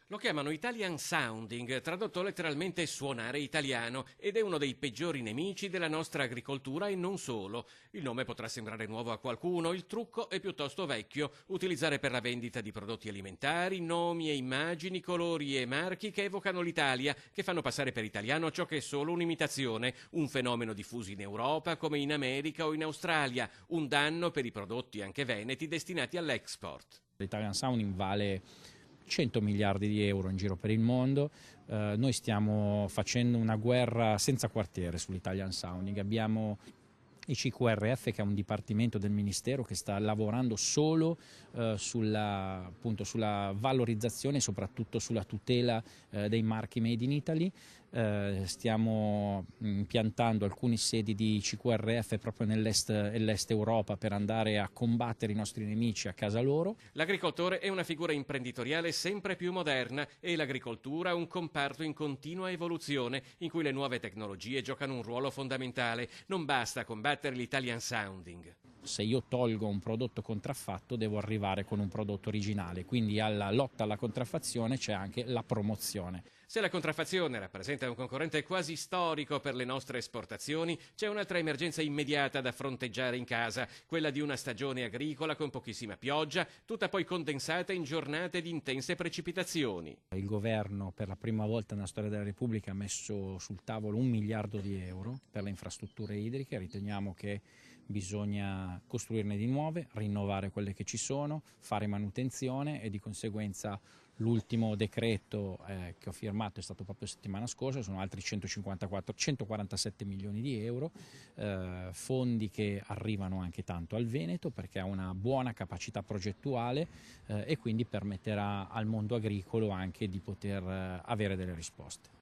Lo chiamano Italian Sounding, tradotto letteralmente suonare italiano, ed è uno dei peggiori nemici della nostra agricoltura e non solo. Il nome potrà sembrare nuovo a qualcuno, il trucco è piuttosto vecchio: utilizzare per la vendita di prodotti alimentari nomi e immagini, colori e marchi che evocano l'Italia, che fanno passare per italiano ciò che è solo un'imitazione, un fenomeno diffuso in Europa come in America o in Australia, un danno per i prodotti anche veneti destinati all'export. L'Italian Sounding vale 100 miliardi di euro in giro per il mondo. Noi stiamo facendo una guerra senza quartiere sull'Italian Sounding. Abbiamo il CQRF, che è un dipartimento del Ministero che sta lavorando solo appunto, sulla valorizzazione e soprattutto sulla tutela dei marchi made in Italy. Stiamo impiantando alcune sedi di CQRF proprio nell'est e l'est Europa per andare a combattere i nostri nemici a casa loro. L'agricoltore è una figura imprenditoriale sempre più moderna e l'agricoltura un comparto in continua evoluzione in cui le nuove tecnologie giocano un ruolo fondamentale. Non basta combattere l'Italian Sounding. Se io tolgo un prodotto contraffatto devo arrivare con un prodotto originale, quindi alla lotta alla contraffazione c'è anche la promozione. Se la contraffazione rappresenta un concorrente quasi storico per le nostre esportazioni, c'è un'altra emergenza immediata da fronteggiare in casa, quella di una stagione agricola con pochissima pioggia, tutta poi condensata in giornate di intense precipitazioni. Il governo per la prima volta nella storia della Repubblica ha messo sul tavolo 1 miliardo di euro per le infrastrutture idriche. Riteniamo che bisogna costruirne di nuove, rinnovare quelle che ci sono, fare manutenzione e di conseguenza l'ultimo decreto che ho firmato è stato proprio settimana scorsa, sono altri 147 milioni di euro, fondi che arrivano anche tanto al Veneto perché ha una buona capacità progettuale e quindi permetterà al mondo agricolo anche di poter avere delle risposte.